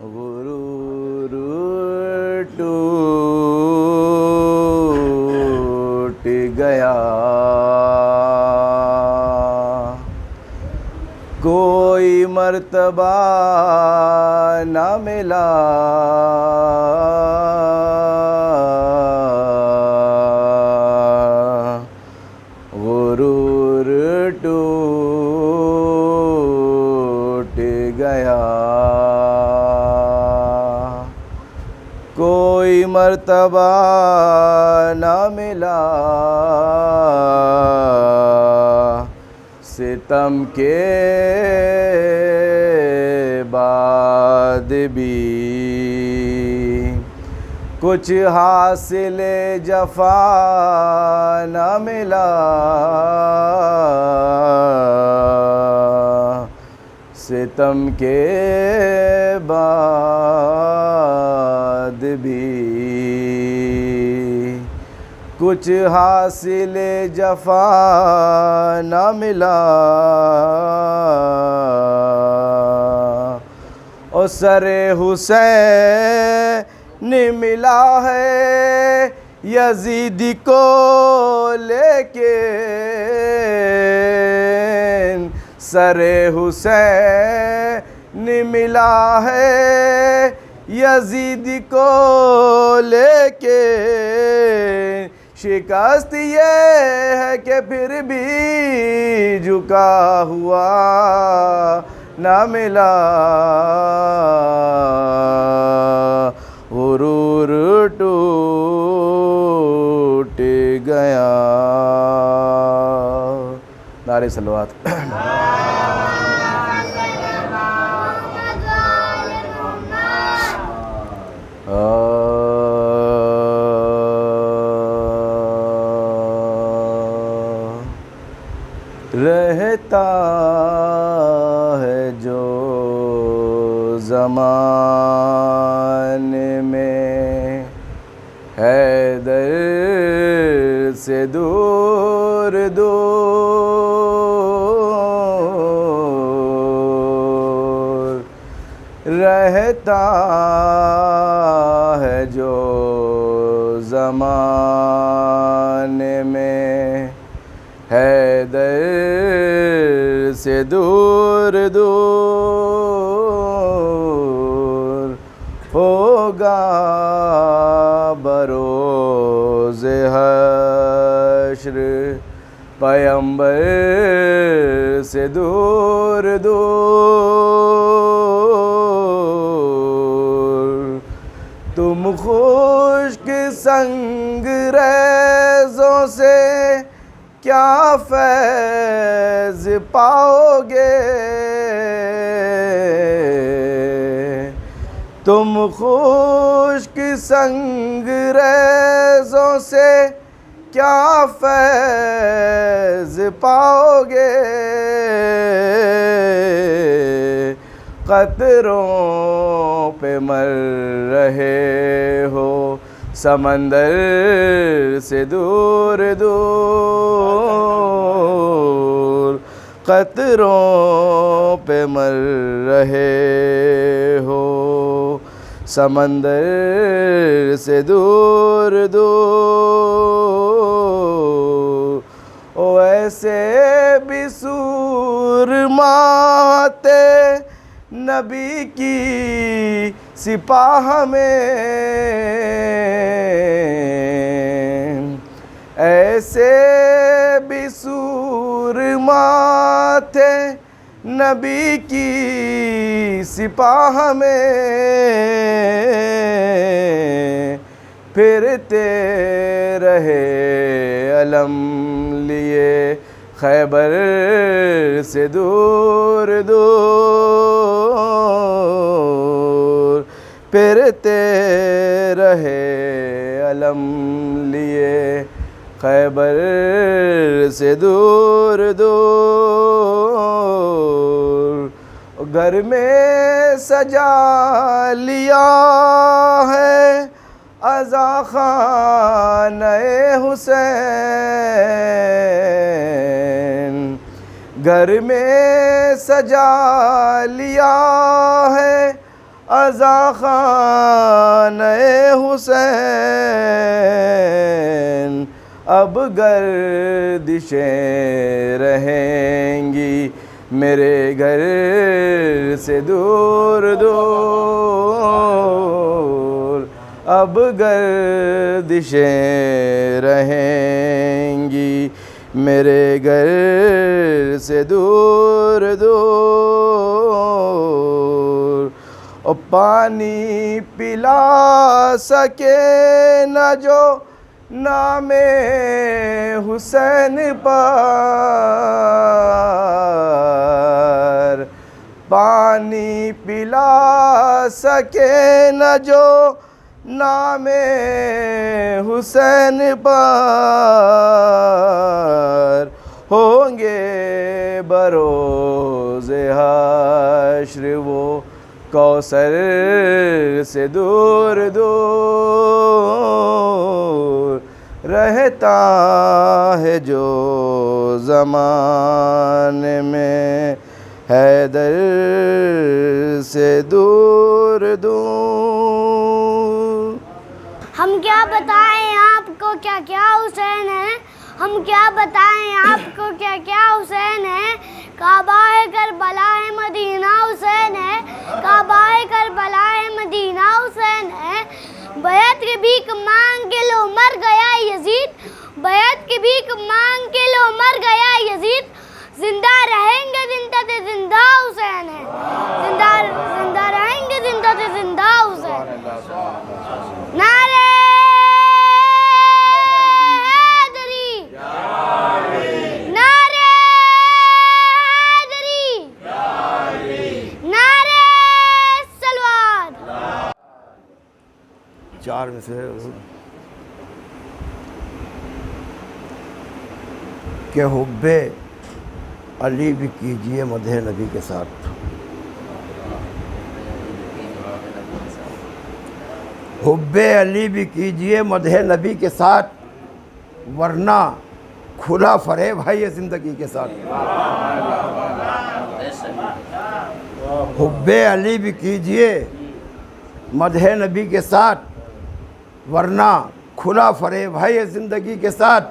غرور ٹوٹ گیا، کوئی مرتبہ نہ ملا، غرور ٹوٹ گیا، کوئی مرتبہ نہ ملا، ستم کے بعد بھی کچھ حاصل جفا نہ ملا، ستم کے بعد بھی کچھ حاصل جفا نہ ملا، اور سر حسین ملا ہے یزید کو لیکن، سر حسین ملا ہے یزید کو لیکن، شکست یہ ہے کہ پھر بھی جھکا ہوا نہ ملا، غرور ٹوٹ گیا۔ نعرہ صلوات۔ رہتا ہے جو زمانے میں حیدر سے دور دور، رہتا ہے جو زمانے میں حیدر سے دور دور، ہوگا بروز حشر پیمبر سے دور دور، تم خشک سنگ ریزوں سے کیا فیض پاؤ گے، تم خشک سنگ ریزوں سے کیا فیض پاؤ گے، قطروں پہ مر رہے ہو سمندر سے دور دور، قطروں پہ مر رہے ہو سمندر سے دور دور، او ایسے بھی سورماتے نبی کی سپاہ میں، ایسے بھی سورما تھے نبی کی سپاہ میں، پھرتے رہے علم لیے خیبر سے دور دور، پھرتے رہے علم لیے خیبر سے دور دور، گھر میں سجا لیا ہے عزا خانہ حسین، گھر میں سجا لیا ہے ازاں خانہ حسین اب گردشیں رہیں گی میرے گھر سے دور دور، اب گردشیں رہیں گی میرے گھر سے دور دور، اور پانی پلا سکے نہ جو نام حسین پر، پانی پلا سکے نہ جو نام حسین پر، ہوں گے بروز حشر وہ کوثر سے دور دور، رہتا ہے جو زمانے میں حیدر سے دور دور۔ ہم کیا بتائیں آپ کو کیا کیا حسین ہے، ہم کیا بتائیں آپ کو کیا کیا حسین ہے، کعبہ ہے کربلا ہے مدینہ حسین ہے، کعبہ ہے کربلا ہے مدینہ حسین ہے، بیعت کی بھیک مانگ کے لو مر گیا یزید، بیعت کی بھیک مانگ کے لو مر گیا یزید، زندہ رہیں گے زندہ سے زندہ حسین ہے، زندہ رہیں گے زندہ سے زندہ حسین۔ نعرہ حیدری، نعرہ حیدری، نعرہ صلوات۔ چار میں سے کہ حب علی بھی کیجئے مدح نبی کے ساتھ، حب علی بھی کیجئے مدح نبی کے ساتھ، ورنہ کھلا فریب ہے یہ زندگی کے ساتھ۔ حب علی بھی کیجئے مدح نبی کے ساتھ، ورنہ کھلا فریب ہے یہ زندگی کے ساتھ،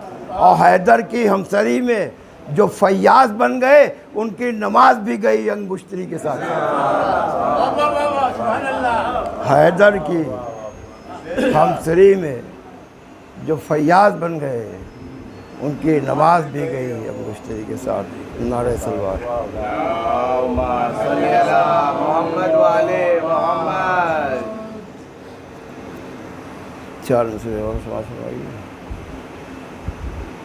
اور حیدر کی ہمسری میں جو فیاض بن گئے ان کی نماز بھی گئی انگشتری کے ساتھ۔ حیدر کی ہمسری میں جو فیاض بن گئے ان کی نماز بھی گئی انگشتری کے ساتھ۔ نعرہ صلوات۔ اللہم صلی علی محمد وآلِ محمد۔ چار میں سے اور سوال سنائیے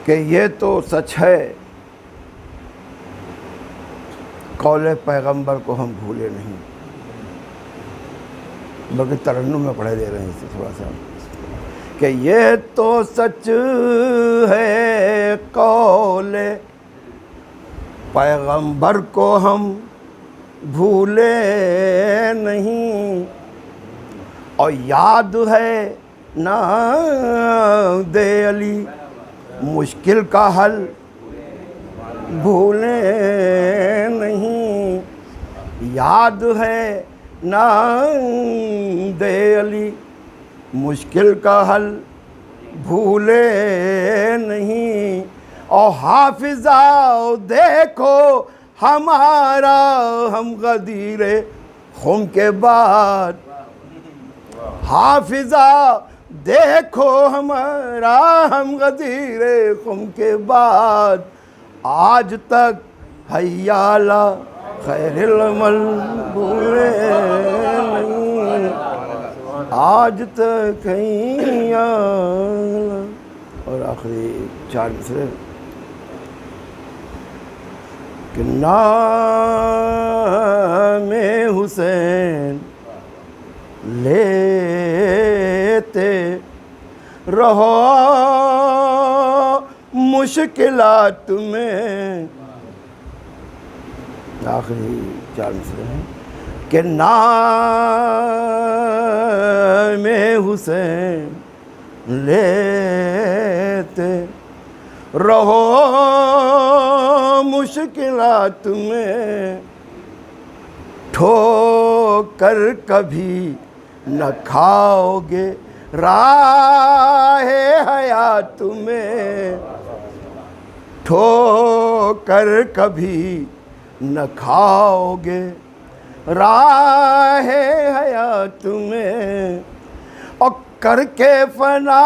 کہ یہ تو سچ ہے قول پیغمبر کو ہم بھولے نہیں، بلکہ ترنم میں پڑھے دے رہے ہیں اسے تھوڑا سا، کہ یہ تو سچ ہے قول پیغمبر کو ہم بھولے نہیں، اور یاد ہے ناد علی مشکل کا حل بھولے نہیں، یاد ہے ناد علی مشکل کا حل بھولے نہیں، اور حافظہ دیکھو ہمارا ہم غدیر خم کے بعد، حافظہ دیکھو ہمارا ہم غدیر خم کے بعد، آج تک حیالہ خیر العمل بھولے نہیں، آج تک حیالہ۔ اور آخری چار مصرے کہ نام حسین لیتے رہو مشکلات میں، آخری چار مصرے ہیں کہ نام حسین لیتے رہو مشکلات میں، ٹھوکر کبھی نہ کھاؤ گے راہ حیات میں، ٹھوکر کبھی نہ کھاؤ گے راہ حیات میں، اور کر کے فنا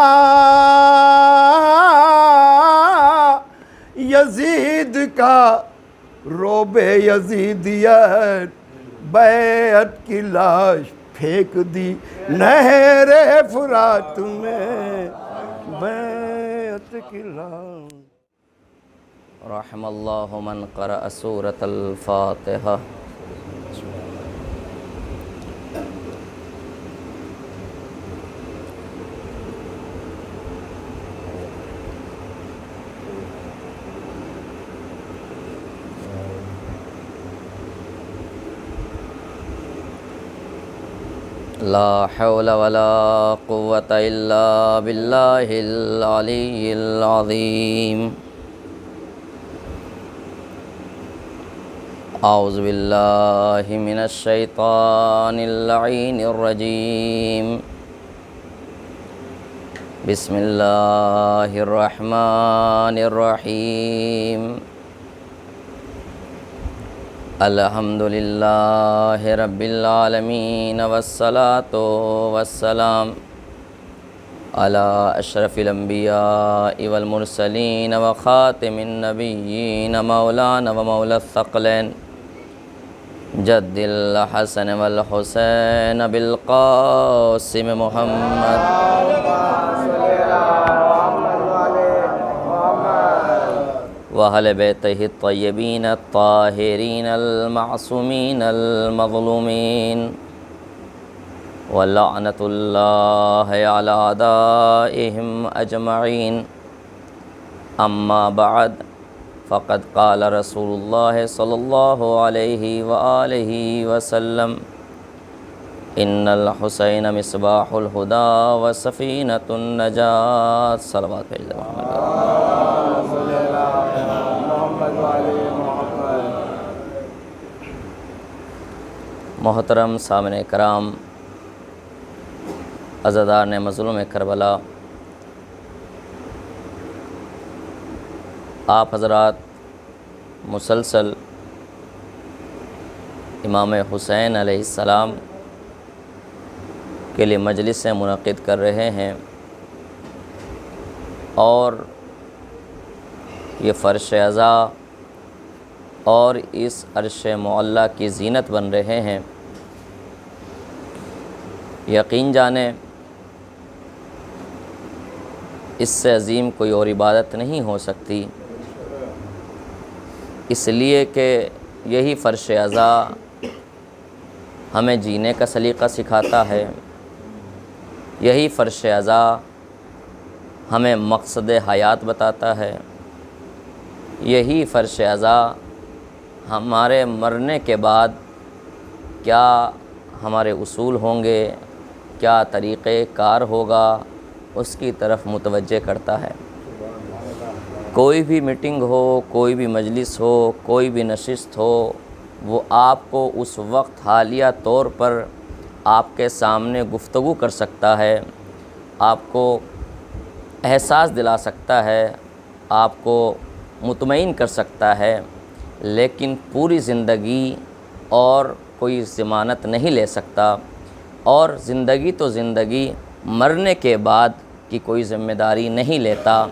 یزید کا روب یزیدیت، بیعت کی لاش پھینک دی نہر فرات میں، بیعت کی لاش۔ رحم اللہ من قرأ سورة الفاتحہ۔ لا حول ولا قوة الا باللہ العلی العظیم۔ اعوذ باللہ من الشیطان اللعین الرجیم۔ بسم اللہ الرحمن الرحیم۔ الحمد للہ رب العالمین والصلاة والسلام علی اشرف الانبیاء والمرسلین وخاتم النبیین مولانا ومولا الثقلین جد الحسن والحسین بالقاسم محمد وأہل بیتہ الطیبین الطاہرین المعصومین المظلومین ولعنۃ اللہ علی اعدائہم اجمعین۔ اما بعد فقد قال رسول اللہ صلی اللہ علیہ وآلہ وسلم ان الحسین مصباح الہدی وسفینۃ النجاۃ۔ صلوات محمد۔ محترم سامعین کرام، عزاداران مظلوم کربلا، آپ حضرات مسلسل امام حسین علیہ السلام کے لیے مجلسیں منعقد کر رہے ہیں، اور یہ فرش عزا اور اس عرش معلیٰ کی زینت بن رہے ہیں۔ یقین جانیں اس سے عظیم کوئی اور عبادت نہیں ہو سکتی، اس لیے کہ یہی فرش عزا ہمیں جینے کا سلیقہ سکھاتا ہے، یہی فرش عزا ہمیں مقصد حیات بتاتا ہے، یہی فرش عزا ہمارے مرنے کے بعد کیا ہمارے اصول ہوں گے، کیا طریقہ کار ہوگا، اس کی طرف متوجہ کرتا ہے۔ کوئی بھی میٹنگ ہو، کوئی بھی مجلس ہو، کوئی بھی نشست ہو، وہ آپ کو اس وقت حالیہ طور پر آپ کے سامنے گفتگو کر سکتا ہے، آپ کو احساس دلا سکتا ہے، آپ کو مطمئن کر سکتا ہے، لیکن پوری زندگی اور کوئی ضمانت نہیں لے سکتا، اور زندگی تو زندگی، مرنے کے بعد کی کوئی ذمہ داری نہیں لیتا۔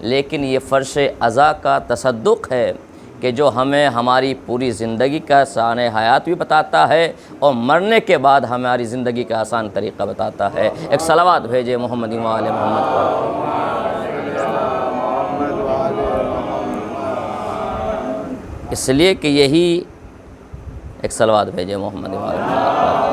لیکن یہ فرش عزا کا تصدق ہے کہ جو ہمیں ہماری پوری زندگی کا آسان حیات بھی بتاتا ہے، اور مرنے کے بعد ہماری زندگی کا آسان طریقہ بتاتا ہے۔ ایک صلوات بھیجے محمد و آل محمد پر۔ اس لیے کہ یہی ایک صلوات بھیجے محمد و آل محمد پر۔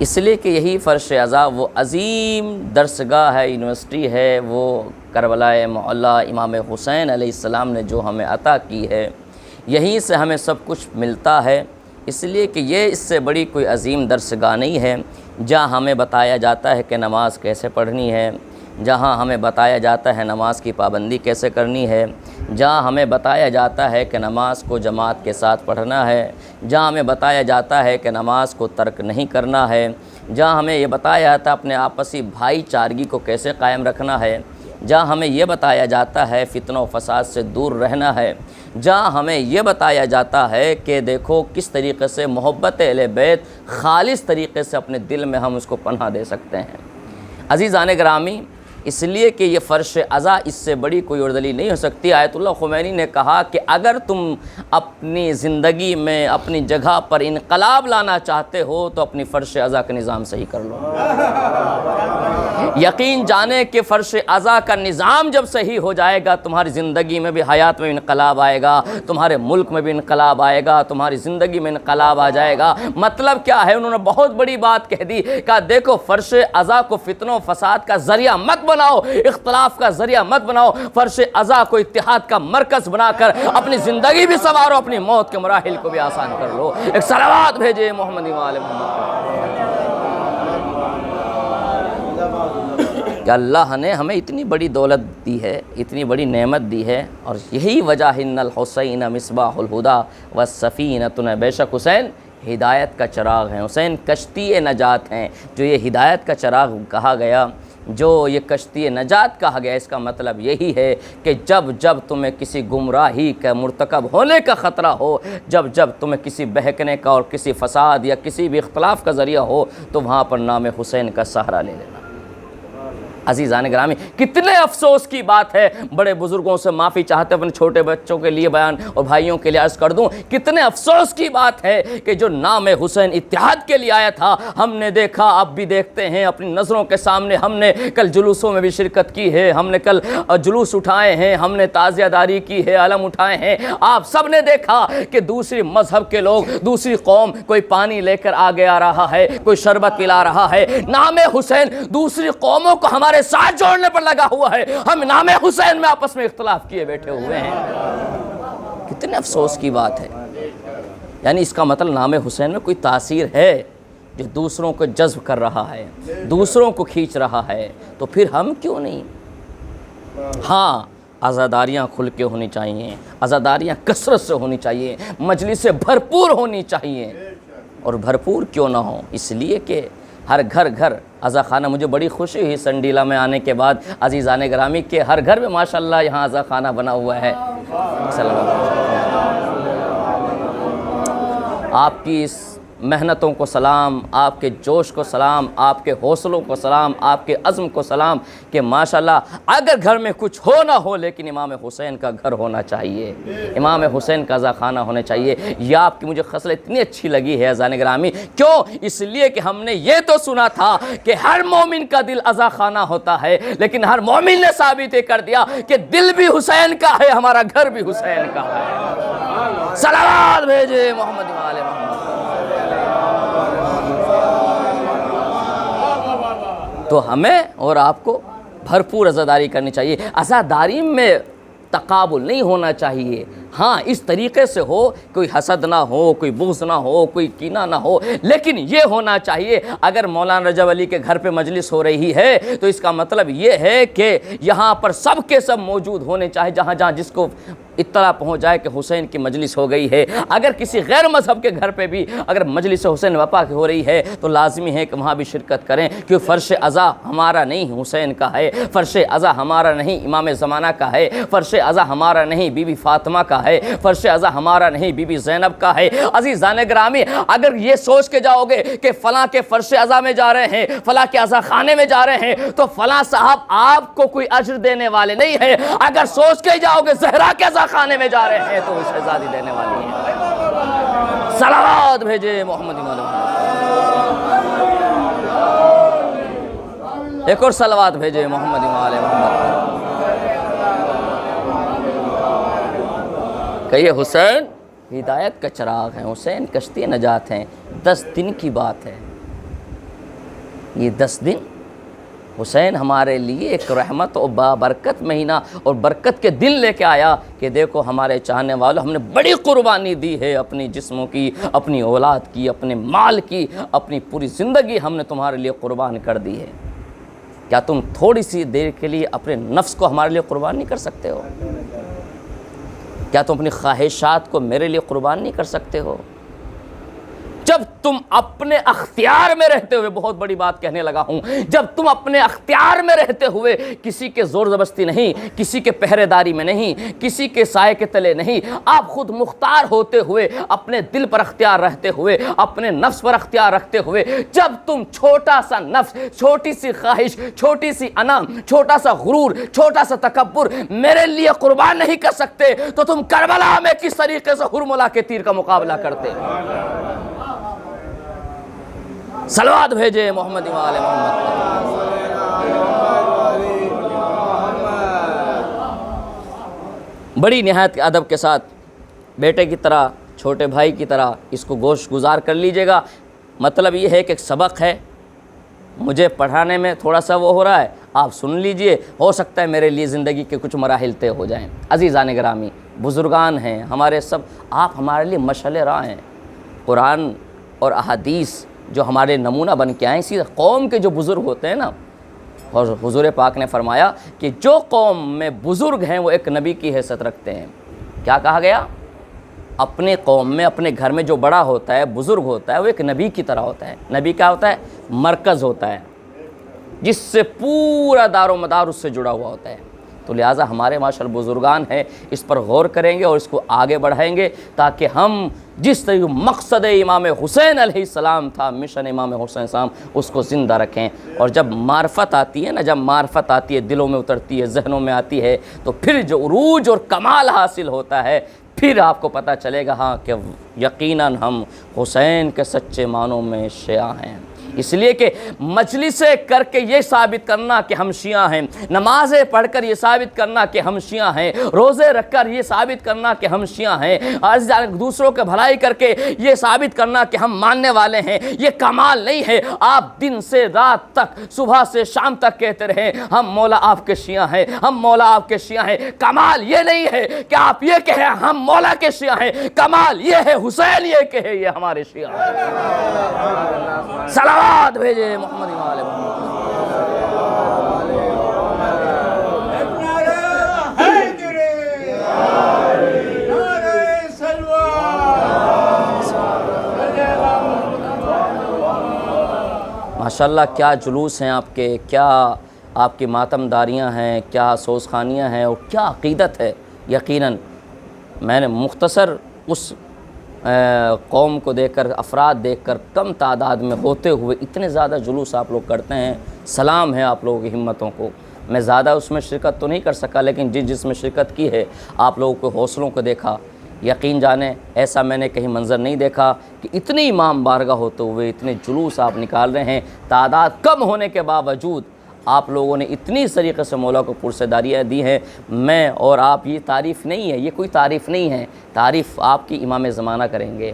اس لیے کہ یہی فرش عزا وہ عظیم درسگاہ ہے، یونیورسٹی ہے، وہ کربلا معلیٰ امام حسین علیہ السلام نے جو ہمیں عطا کی ہے، یہیں سے ہمیں سب کچھ ملتا ہے۔ اس لیے کہ یہ اس سے بڑی کوئی عظیم درسگاہ نہیں ہے جہاں ہمیں بتایا جاتا ہے کہ نماز کیسے پڑھنی ہے، جہاں ہمیں بتایا جاتا ہے نماز کی پابندی کیسے کرنی ہے، جہاں ہمیں بتایا جاتا ہے کہ نماز کو جماعت کے ساتھ پڑھنا ہے، جہاں ہمیں بتایا جاتا ہے کہ نماز کو ترک نہیں کرنا ہے، جہاں ہمیں یہ بتایا جاتا ہے اپنے آپسی بھائی چارگی کو کیسے قائم رکھنا ہے، جہاں ہمیں یہ بتایا جاتا ہے فتنہ و فساد سے دور رہنا ہے، جہاں ہمیں یہ بتایا جاتا ہے کہ دیکھو کس طریقے سے محبت اہل بیت خالص طریقے سے اپنے دل میں ہم اس کو پناہ دے سکتے ہیں۔ عزیزان گرامی، اس لیے کہ یہ فرش عزا اس سے بڑی کوئی اور دلیل نہیں ہو سکتی۔ آیت اللہ خمینی نے کہا کہ اگر تم اپنی زندگی میں اپنی جگہ پر انقلاب لانا چاہتے ہو تو اپنی فرش عزا کا نظام صحیح کر لو۔ یقین جانے کہ فرش عزا کا نظام جب صحیح ہو جائے گا، تمہاری زندگی میں بھی، حیات میں بھی انقلاب آئے گا، تمہارے ملک میں بھی انقلاب آئے گا، تمہاری زندگی میں انقلاب آ جائے گا۔ مطلب کیا ہے؟ انہوں نے بہت بڑی بات کہہ دی، کہا دیکھو فرش عزا کو فتنہ و فساد کا ذریعہ مت بناؤ، اختلاف کا ذریعہ مت بناؤ، فرش عزا کو اتحاد کا مرکز بنا کر اپنی زندگی بھی سنوارو، اپنی موت کے مراحل کو بھی آسان کر لو۔ ایک صلوات بھیجے محمد وآل محمد۔ کہ اللہ نے ہمیں اتنی بڑی دولت دی ہے، اتنی بڑی نعمت دی ہے، اور یہی وجہ ان الحسین مصباح الہدی والسفینۃ، بے شک حسین ہدایت کا چراغ ہیں، حسین کشتی نجات ہیں۔ جو یہ ہدایت کا چراغ کہا گیا، جو یہ کشتی نجات کہا گیا، اس کا مطلب یہی ہے کہ جب تمہیں کسی گمراہی کا مرتکب ہونے کا خطرہ ہو، جب تمہیں کسی بہکنے کا اور کسی فساد یا کسی بھی اختلاف کا ذریعہ ہو، تو وہاں پر نام حسین کا سہارا لے لینا۔ عزیزان گرامی، کتنے افسوس کی بات ہے، بڑے بزرگوں سے معافی چاہتے اپنے چھوٹے بچوں کے لیے بیان اور بھائیوں کے لیے عرض کر دوں، کتنے افسوس کی بات ہے کہ جو نام حسین اتحاد کے لیے آیا تھا، ہم نے دیکھا، اب بھی دیکھتے ہیں اپنی نظروں کے سامنے، ہم نے کل جلوسوں میں بھی شرکت کی ہے، ہم نے کل جلوس اٹھائے ہیں، ہم نے تعزیہ داری کی ہے، علم اٹھائے ہیں، آپ سب نے دیکھا کہ دوسری مذہب کے لوگ، دوسری قوم، کوئی پانی لے کر آگے آ رہا ہے، کوئی شربت پلا رہا ہے، نام حسین دوسری قوموں کو ہمارے ساتھ جوڑنے پر لگا ہوا ہے، ہم نام حسین میں آپس میں اختلاف کیے بیٹھے ہوئے ہیں۔ کتنے افسوس کی بات ہے، یعنی اس کا مطلب نام حسین میں کوئی تاثیر ہے جو دوسروں کو جذب کر رہا ہے، دوسروں کو کھینچ رہا ہے، تو پھر ہم کیوں نہیں؟ ہاں، عزاداریاں کھل کے ہونی چاہیے، عزاداریاں کثرت سے ہونی چاہیے، مجلسیں بھرپور ہونی چاہیے، اور بھرپور کیوں نہ ہوں، اس لیے کہ ہر گھر عزا خانہ، مجھے بڑی خوشی ہوئی سنڈیلا میں آنے کے بعد عزیزان گرامی کہ ہر گھر میں ماشاءاللہ یہاں عزا خانہ بنا ہوا ہے۔ آپ کی اس محنتوں کو سلام، آپ کے جوش کو سلام، آپ کے حوصلوں کو سلام، آپ کے عزم کو سلام کہ ماشاءاللہ اگر گھر میں کچھ ہو نہ ہو لیکن امام حسین کا گھر ہونا چاہیے، امام حسین کا عزا خانہ ہونا چاہیے۔ یہ آپ کی مجھے خصلت اتنی اچھی لگی ہے عزیزان گرامی، کیوں؟ اس لیے کہ ہم نے یہ تو سنا تھا کہ ہر مومن کا دل عزا خانہ ہوتا ہے، لیکن ہر مومن نے ثابت یہ کر دیا کہ دل بھی حسین کا ہے، ہمارا گھر بھی حسین کا ہے۔ صلوات بھیجے محمد وآل محمد۔ تو ہمیں اور آپ کو بھرپور عزاداری کرنی چاہیے۔ عزاداری میں تقابل نہیں ہونا چاہیے، ہاں اس طریقے سے ہو، کوئی حسد نہ ہو، کوئی بغض نہ ہو، کوئی کینہ نہ ہو، لیکن یہ ہونا چاہیے اگر مولانا رجب علی کے گھر پہ مجلس ہو رہی ہے تو اس کا مطلب یہ ہے کہ یہاں پر سب کے سب موجود ہونے چاہیے، جہاں جس کو اطلاع پہنچ جائے کہ حسین کی مجلس ہو گئی ہے۔ اگر کسی غیر مذہب کے گھر پہ بھی اگر مجلس حسین وفا کی ہو رہی ہے تو لازمی ہے کہ وہاں بھی شرکت کریں، کیونکہ فرش عزا ہمارا نہیں حسین کا ہے، فرش عزا ہمارا نہیں امام زمانہ کا ہے، فرش عزا ہمارا نہیں بی بی فاطمہ کا ہے، فرش عزا ہمارا نہیں بی بی زینب کا ہے۔ عزیزان گرامی، اگر یہ سوچ کے جاؤ گے کہ فلاں کے فرش عزا میں جا رہے ہیں، فلاں کے عزا خانے میں جا رہے ہیں، تو فلاں صاحب آپ کو کوئی اجر دینے والے نہیں ہیں۔ اگر سوچ کے جاؤ گے زہرا کے عزا خانے میں جا رہے ہیں تو اسے آزادی دینے والی ہے۔ صلوات بھیجے محمد وآل محمد۔ ایک اور صلوات بھیجے محمد وآل محمد۔ کہ یہ حسین ہدایت کا چراغ ہیں، حسین کشتی نجات ہیں۔ 10 دن کی بات ہے، یہ 10 دن حسین ہمارے لیے ایک رحمت و بابرکت مہینہ اور برکت کے دن لے کے آیا کہ دیکھو ہمارے چاہنے والوں، ہم نے بڑی قربانی دی ہے، اپنی جسموں کی، اپنی اولاد کی، اپنے مال کی، اپنی پوری زندگی ہم نے تمہارے لیے قربان کر دی ہے۔ کیا تم تھوڑی سی دیر کے لیے اپنے نفس کو ہمارے لیے قربان نہیں کر سکتے ہو؟ کیا تم اپنی خواہشات کو میرے لیے قربان نہیں کر سکتے ہو؟ جب تم اپنے اختیار میں رہتے ہوئے، بہت بڑی بات کہنے لگا ہوں، جب تم اپنے اختیار میں رہتے ہوئے، کسی کے زور زبردستی نہیں، کسی کے پہرے داری میں نہیں، کسی کے سائے کے تلے نہیں، آپ خود مختار ہوتے ہوئے، اپنے دل پر اختیار رہتے ہوئے، اپنے نفس پر اختیار رکھتے ہوئے، جب تم چھوٹا سا نفس، چھوٹی سی خواہش، چھوٹی سی انا، چھوٹا سا غرور، چھوٹا سا تکبر میرے لیے قربان نہیں کر سکتے، تو تم کربلا میں کس طریقے سے حرملا کے تیر کا مقابلہ کرتے؟ صلوات بھیجے محمد وآل محمد۔ بڑی نہایت ادب کے ساتھ بیٹے کی طرح، چھوٹے بھائی کی طرح اس کو گوش گزار کر لیجئے گا۔ مطلب یہ ہے کہ ایک سبق ہے، مجھے پڑھانے میں تھوڑا سا وہ ہو رہا ہے، آپ سن لیجئے، ہو سکتا ہے میرے لیے زندگی کے کچھ مراحل طے ہو جائیں۔ عزیزان گرامی، بزرگان ہیں ہمارے سب، آپ ہمارے لیے مشعل راہ ہیں۔ قرآن اور احادیث جو ہمارے نمونہ بن کے آئیں، اسی قوم کے جو بزرگ ہوتے ہیں نا، اور حضور پاک نے فرمایا کہ جو قوم میں بزرگ ہیں وہ ایک نبی کی حیثیت رکھتے ہیں۔ کیا کہا گیا؟ اپنے قوم میں، اپنے گھر میں جو بڑا ہوتا ہے، بزرگ ہوتا ہے، وہ ایک نبی کی طرح ہوتا ہے۔ نبی کیا ہوتا ہے؟ مرکز ہوتا ہے، جس سے پورا دار و مدار اس سے جڑا ہوا ہوتا ہے۔ تو لہٰذا ہمارے ماشاءاللہ بزرگان ہیں، اس پر غور کریں گے اور اس کو آگے بڑھائیں گے، تاکہ ہم جس طرح مقصد امام حسین علیہ السلام تھا، مشن امام حسین السلام، اس کو زندہ رکھیں۔ اور جب معرفت آتی ہے نا، جب معرفت آتی ہے، دلوں میں اترتی ہے، ذہنوں میں آتی ہے، تو پھر جو عروج اور کمال حاصل ہوتا ہے، پھر آپ کو پتہ چلے گا ہاں کہ یقیناً ہم حسین کے سچے معنوں میں شیعہ ہیں۔ اس لیے کہ مجلسیں کر کے یہ ثابت کرنا کہ ہم شیعہ ہیں، نمازیں پڑھ کر یہ ثابت کرنا کہ ہم شیعہ ہیں، روزے رکھ کر یہ ثابت کرنا کہ ہم شیعہ ہیں، دوسروں کے بھلائی کر کے یہ ثابت کرنا کہ ہم ماننے والے ہیں، یہ کمال نہیں ہے۔ آپ دن سے رات تک، صبح سے شام تک کہتے رہیں ہم مولا آپ کے شیعہ ہیں، ہم مولا آپ کے شیعہ ہیں۔ کمال یہ نہیں ہے کہ آپ یہ کہیں ہم مولا کے شیعہ ہیں، کمال یہ ہے حسین یہ کہے یہ ہمارے شیعہ ہیں۔ صلوات بھیجے محمد وآل محمد۔ ماشاءاللہ کیا جلوس ہیں آپ کے، کیا آپ کی ماتم داریاں ہیں، کیا سوز خانیاں ہیں، اور کیا عقیدت ہے۔ یقیناً میں نے مختصر اس قوم کو دیکھ کر، افراد دیکھ کر، کم تعداد میں ہوتے ہوئے اتنے زیادہ جلوس آپ لوگ کرتے ہیں، سلام ہے آپ لوگوں کی ہمتوں کو۔ میں زیادہ اس میں شرکت تو نہیں کر سکا، لیکن جس میں شرکت کی ہے، آپ لوگوں کے حوصلوں کو دیکھا، یقین جانیں ایسا میں نے کہیں منظر نہیں دیکھا کہ اتنے امام بارگاہ ہوتے ہوئے اتنے جلوس آپ نکال رہے ہیں۔ تعداد کم ہونے کے باوجود آپ لوگوں نے اتنی طریقے سے مولا کو پرسداریاں دی ہیں۔ میں اور آپ، یہ تعریف نہیں ہے، یہ کوئی تعریف نہیں ہے، تعریف آپ کی امام زمانہ کریں گے،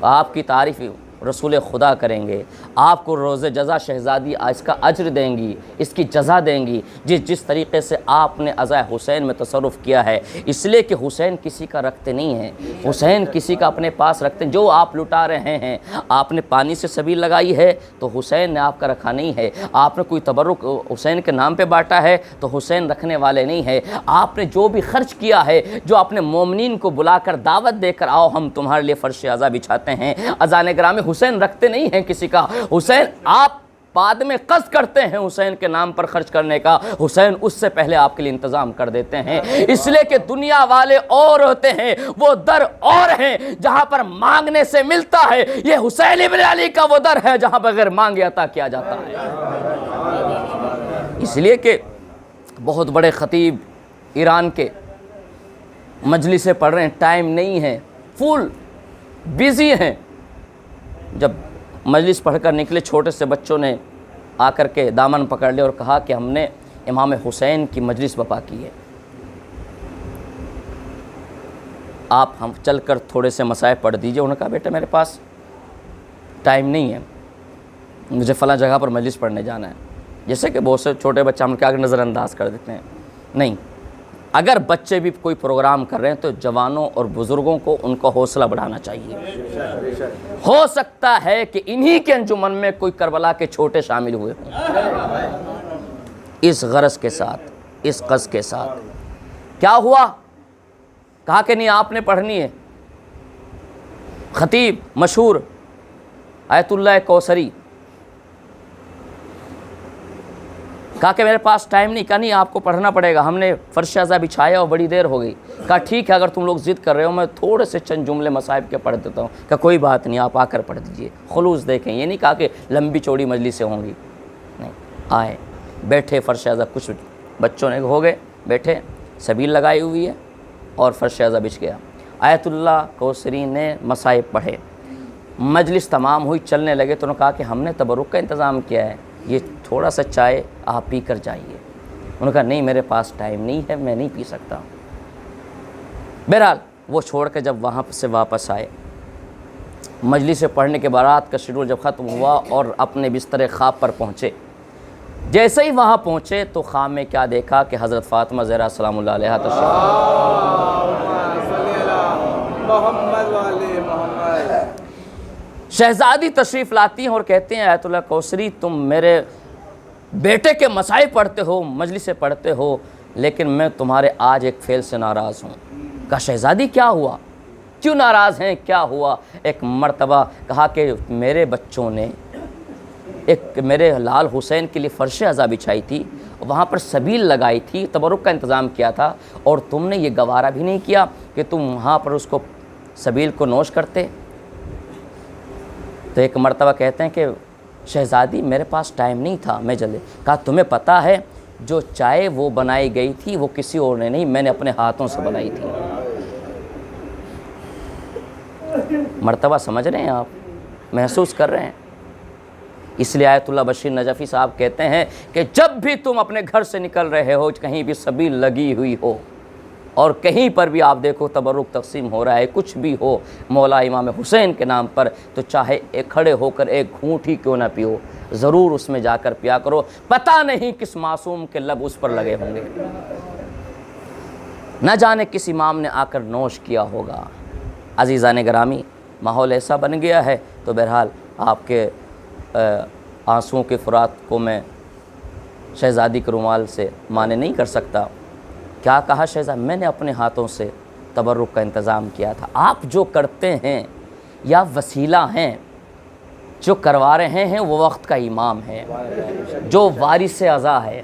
آپ کی تعریف رسول خدا کریں گے، آپ کو روز جزا شہزادی اس کا اجر دیں گی، اس کی جزا دیں گی، جس طریقے سے آپ نے عزا حسین میں تصرف کیا ہے۔ اس لیے کہ حسین کسی کا رکھتے نہیں ہیں، حسین کسی کا اپنے پاس رکھتے ہیں۔ جو آپ لٹا رہے ہیں، آپ نے پانی سے سبیل لگائی ہے تو حسین نے آپ کا رکھا نہیں ہے، آپ نے کوئی تبرک حسین کے نام پہ بانٹا ہے تو حسین رکھنے والے نہیں ہے، آپ نے جو بھی خرچ کیا ہے، جو اپنے مومنین کو بلا کر دعوت دے کر آؤ ہم تمہارے لیے فرش عزا بچھاتے ہیں، اذان گرامی حسین رکھتے نہیں ہیں کسی کا، حسین آپ بعد میں قصد کرتے ہیں حسین کے نام پر خرچ کرنے کا، حسین اس سے پہلے آپ کے لیے انتظام کر دیتے ہیں۔ اس لیے کہ دنیا والے اور ہوتے ہیں، وہ در اور ہیں جہاں پر مانگنے سے ملتا ہے، یہ حسین ابن علی کا وہ در ہے جہاں بغیر مانگے عطا کیا جاتا ہے۔ اس لیے کہ بہت بڑے خطیب ایران کے مجلسیں پڑھ رہے ہیں، ٹائم نہیں ہے، فل بیزی ہیں۔ جب مجلس پڑھ کر نکلے، چھوٹے سے بچوں نے آ کر کے دامن پکڑ لیا اور کہا کہ ہم نے امام حسین کی مجلس بپا کی ہے، آپ ہم چل کر تھوڑے سے مسائل پڑھ دیجئے۔ انہوں نے کہا بیٹا میرے پاس ٹائم نہیں ہے، مجھے فلاں جگہ پر مجلس پڑھنے جانا ہے۔ جیسے کہ بہت سے چھوٹے بچے ہم کیا نظر انداز کر دیتے ہیں، نہیں، اگر بچے بھی کوئی پروگرام کر رہے ہیں تو جوانوں اور بزرگوں کو ان کا حوصلہ بڑھانا چاہیے۔ ہو سکتا ہے کہ انہی کے انجمن میں کوئی کربلا کے چھوٹے شامل ہوئے ہوں، اس غرض کے ساتھ، اس قصد کے ساتھ۔ کیا ہوا؟ کہا کہ نہیں آپ نے پڑھنی ہے۔ خطیب مشہور آیت اللہ کوثری، کہا کہ میرے پاس ٹائم نہیں، کہا نہیں آپ کو پڑھنا پڑے گا، ہم نے فرش اعضا بچھایا اور بڑی دیر ہو گئی۔ کہا ٹھیک ہے، اگر تم لوگ ضد کر رہے ہو میں تھوڑے سے چند جملے مصائب کے پڑھ دیتا ہوں۔ کہا کوئی بات نہیں، آپ آ کر پڑھ دیجئے، خلوص دیکھیں۔ یہ نہیں کہا کہ لمبی چوڑی مجلسیں ہوں گی، نہیں، آئے بیٹھے فرش اعضا، کچھ بچوں نے ہو گئے بیٹھے، سبیل لگائی ہوئی ہے اور فرش اعضا بچھ گیا۔ آیت اللہ کوثری نے مصائب پڑھے، مجلس تمام ہوئی، چلنے لگے تو انہوں نے کہا کہ ہم نے تبرک کا انتظام کیا ہے، یہ تھوڑا سا چائے آپ پی کر جائیے۔ انہوں نے کہا نہیں میرے پاس ٹائم نہیں ہے، میں نہیں پی سکتا۔ بہرحال وہ چھوڑ کے جب وہاں سے واپس آئے، مجلس سے پڑھنے کے بعد کا شیڈول جب ختم ہوا اور اپنے بستر خواب پر پہنچے، جیسے ہی وہاں پہنچے تو خواب میں کیا دیکھا کہ حضرت فاطمہ زہرا سلام اللہ علیہا شہزادی تشریف لاتی ہیں اور کہتے ہیں آیت اللہ کوثری تم میرے بیٹے کے مصائب پڑھتے ہو، مجلس سے پڑھتے ہو، لیکن میں تمہارے آج ایک فعل سے ناراض ہوں۔ کہا شہزادی کیا ہوا، کیوں ناراض ہیں، کیا ہوا؟ ایک مرتبہ کہا کہ میرے بچوں نے ایک میرے لال حسین کے لیے فرش اعضا بچھائی تھی، وہاں پر سبیل لگائی تھی، تبرک کا انتظام کیا تھا، اور تم نے یہ گوارا بھی نہیں کیا کہ تم وہاں پر اس کو سبیل کو نوش کرتے۔ تو ایک مرتبہ کہتے ہیں کہ شہزادی میرے پاس ٹائم نہیں تھا، میں جلدی۔ کہا تمہیں پتہ ہے جو چائے وہ بنائی گئی تھی وہ کسی اور نے نہیں، میں نے اپنے ہاتھوں سے بنائی تھی۔ مرتبہ سمجھ رہے ہیں آپ، محسوس کر رہے ہیں؟ اس لیے آیت اللہ بشیر نجفی صاحب کہتے ہیں کہ جب بھی تم اپنے گھر سے نکل رہے ہو، کہیں بھی سبیل لگی ہوئی ہو اور کہیں پر بھی آپ دیکھو تبرک تقسیم ہو رہا ہے، کچھ بھی ہو مولا امام حسین کے نام پر، تو چاہے ایک کھڑے ہو کر ایک گھونٹ ہی کیوں نہ پیو، ضرور اس میں جا کر پیا کرو، پتہ نہیں کس معصوم کے لب اس پر لگے ہوں گے، نہ جانے کس امام نے آ کر نوش کیا ہوگا۔ عزیزان گرامی، ماحول ایسا بن گیا ہے تو بہرحال آپ کے آنسوؤں کے فرات کو میں شہزادی کے رومال سے مانے نہیں کر سکتا۔ کیا کہا شہزادی؟ میں نے اپنے ہاتھوں سے تبرک کا انتظام کیا تھا، آپ جو کرتے ہیں یا وسیلہ ہیں، جو کروا رہے ہیں وہ وقت کا امام ہے، جو وارث اعضا ہے،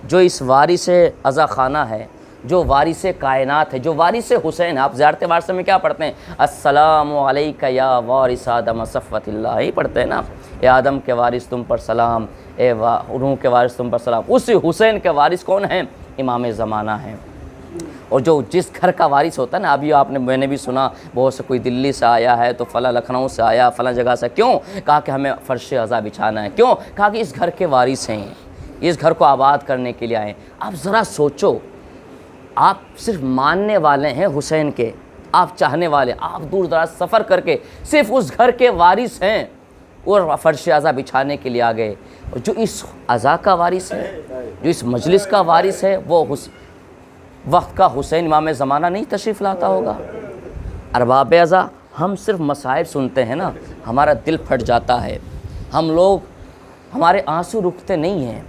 جو اس وارث اعضا خانہ ہے، جو وارث کائنات ہے، جو وارث حسین ہے۔ آپ زیارت وارثہ میں کیا پڑھتے ہیں؟ السلام علیک یا وارث آدم صفوت اللہ، ہی پڑھتے ہیں نا، اے آدم کے وارث تم پر سلام، اے روح کے وارث تم پر سلام۔ اس حسین کے وارث کون ہیں؟ امام زمانہ ہیں۔ اور جو جس گھر کا وارث ہوتا ہے نا، ابھی میں نے بھی سنا بہت سے کوئی دلی سے آیا ہے تو فلاں لکھنؤ سے آیا، فلاں جگہ سے، کیوں؟ کہا کہ ہمیں فرش اعضا بچھانا ہے، کیوں؟ کہا کہ اس گھر کے وارث ہیں، اس گھر کو آباد کرنے کے لیے آئے۔ آپ ذرا سوچو، آپ صرف ماننے والے ہیں حسین کے، آپ چاہنے والے، آپ دور دراز سفر کر کے صرف اس گھر کے وارث ہیں اور فرش اعضا بچھانے کے لیے آ گئے۔ جو اس اعضا کا وارث ہے، جو اس مجلس کا وارث ہے، وہ وقت کا حسین امام زمانہ نہیں تشریف لاتا ہوگا؟ ارباب اعضا، ہم صرف مصائب سنتے ہیں نا، ہمارا دل پھٹ جاتا ہے، ہم لوگ، ہمارے آنسو رکتے نہیں ہیں۔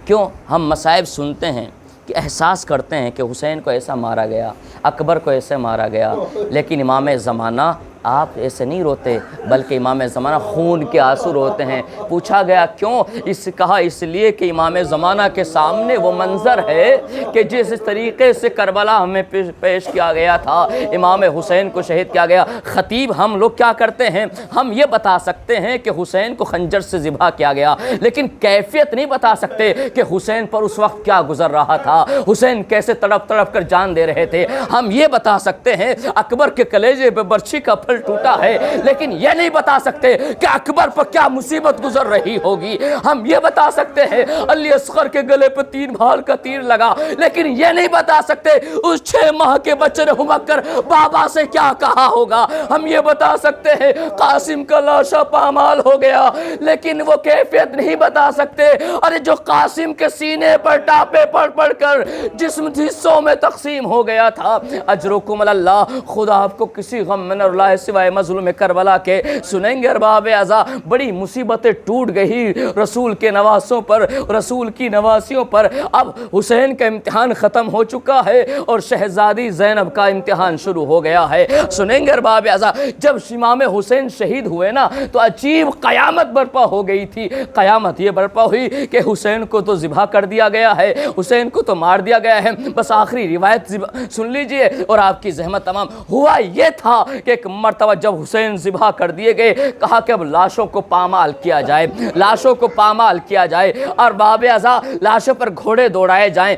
کیوں؟ ہم مصائب سنتے ہیں کہ احساس کرتے ہیں کہ حسین کو ایسا مارا گیا، اکبر کو ایسے مارا گیا، لیکن امام زمانہ آپ ایسے نہیں روتے، بلکہ امام زمانہ خون کے آنسو روتے ہیں۔ پوچھا گیا کیوں؟ کہا اس لیے کہ امام زمانہ کے سامنے وہ منظر ہے کہ جس طریقے سے کربلا ہمیں پیش کیا گیا تھا، امام حسین کو شہید کیا گیا۔ خطیب ہم لوگ کیا کرتے ہیں؟ ہم یہ بتا سکتے ہیں کہ حسین کو خنجر سے ذبح کیا گیا، لیکن کیفیت نہیں بتا سکتے کہ حسین پر اس وقت کیا گزر رہا تھا، حسین کیسے تڑپ تڑپ کر جان دے رہے تھے۔ ہم یہ بتا سکتے ہیں اکبر کے کلیجے پہ برچھی کا پھل ٹوٹا ہے، لیکن یہ نہیں بتا سکتے کہ اکبر پر کیا مصیبت گزر رہی ہوگی۔ ہم یہ بتا سکتے ہیں علی اصغر کے گلے پہ 3 بھال کا تیر لگا، لیکن یہ نہیں بتا سکتے اس 6 ماہ کے بچے نے ہمک کر بابا سے کیا کہا ہوگا۔ ہم یہ بتا سکتے ہیں قاسم کا لاشا پامال ہو گیا، لیکن وہ کیفیت نہیں بتا سکتے۔ ارے جو قاسم کے سینے پر ٹاپے پڑھ پڑھ کر جسم حصوں میں تقسیم ہو گیا تھا، اجرکم اللہ، خدا آپ کو کسی غم میں نہ رلائے۔ سوائے مظلوم کربلا کے۔ سنیں گے ارباب عزا، بڑی مصیبتیں ٹوٹ گئی رسول کے نواسوں پر، رسول کی نواسیوں پر۔ اب حسین کا امتحان ختم ہو چکا ہے اور شہزادی زینب کا امتحان شروع ہو گیا ہے۔ سنیں گے ارباب عزا، جب امام حسین شہید ہوئے نا تو عجیب قیامت برپا ہو گئی تھی۔ قیامت یہ برپا ہوئی کہ حسین کو تو ذبح کر دیا گیا ہے، حسین کو تو مار دیا گیا ہے، بس آخری روایت سن لیجئے اور آپ کی زحمت تمام۔ ہوا یہ تھا کہ ایک مرتبہ جب حسین ذبح کر دیے گئے، کہا کہ اب لاشوں کو پامال کیا جائے، لاشوں کو پامال کیا جائے اور باب عزا لاشوں پر گھوڑے دوڑائے جائیں۔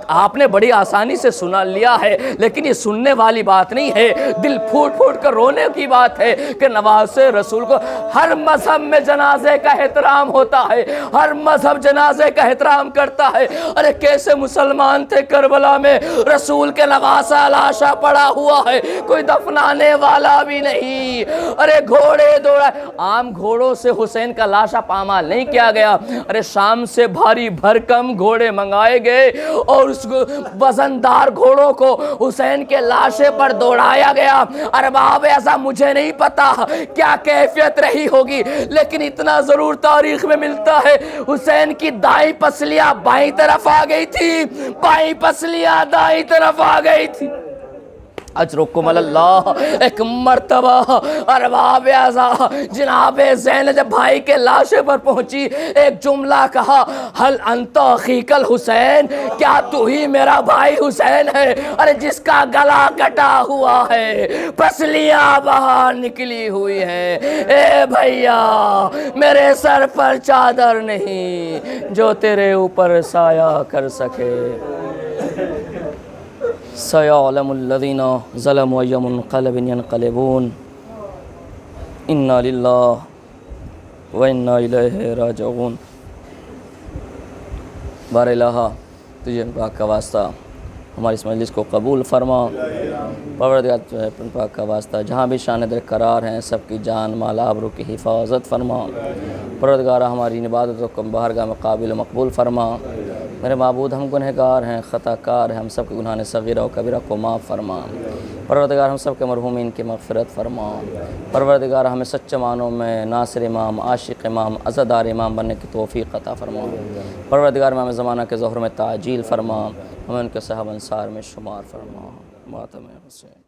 آپ نے بڑی آسانی سے سنا لیا ہے، لیکن یہ سننے والی بات نہیں ہے، دل پھوٹ پھوٹ کر رونے کی بات ہے کہ نواز رسول کو ہر مذہب میں جنازے کا احترام ہوتا ہے، ہر مذہب جنازے کا احترام کرتا ہے۔ ارے کیسے مسلمان تھے کربلا میں، رسول کے نواسہ لاشا پڑا ہوا ہے، کوئی دفنانے والا بھی نہیں۔ ارے گھوڑے دوڑا، عام گھوڑوں سے حسین کا لاشا پامال نہیں کیا گیا، ارے شام سے بھاری بھرکم گھوڑے منگائے گئے اور اس وزندار گھوڑوں کو حسین کے لاشے پر دوڑایا گیا۔ ارباب ایسا مجھے نہیں پتا کیا کیفیت رہی ہوگی، لیکن اتنا ضرور تاریخ میں ملتا ہے، حسین کی دائیں پسلیاں بائیں طرف آ گئی تھی، بائیں پسلیاں دائیں طرف آ گئی تھی۔ اجرکم اللہ۔ ایک مرتبہ ارباب اعضا جناب زینب جب بھائی کے لاشے پر پہنچی، ایک جملہ کہا، حل انت اخیک الحسین، کیا تو ہی میرا بھائی حسین ہے؟ ارے جس کا گلا کٹا ہوا ہے، پسلیاں باہر نکلی ہوئی ہیں، اے بھیا میرے سر پر چادر نہیں جو تیرے اوپر سایہ کر سکے۔ سَيَعْلَمُ الَّذِينَ ظَلَمُوا أَيَّ مُنْقَلَبٍ يَنْقَلِبُونَ إِنَّا لِلَّهِ وَإِنَّا إِلَيْهِ رَاجِعُونَ۔ بار الہ تجھے پاک کا واسطہ ہماری اس مجلس کو قبول فرما، پروردگار تجھے پاک کا واسطہ جہاں بھی شان در قرار ہیں سب کی جان مال آبرو کی حفاظت فرما، پروردگار ہماری عبادتوں کو بارگاہ میں قابل مقبول فرما۔ میرے معبود ہم گنہگار ہیں، خطا کار ہیں، ہم سب کے گناہ صغیرہ و کبیرہ کو معاف فرما، پروردگار ہم سب کے مرحومین کی مغفرت فرما، پروردگار ہمیں سچے معنوں میں ناصر امام، عاشق امام، عزادار امام بننے کی توفیق عطا فرما، پروردگار امام زمانہ کے ظہور میں تعجیل فرما، ہمیں ان کے صحابہ انصار میں شمار فرما۔ ماتم حسین۔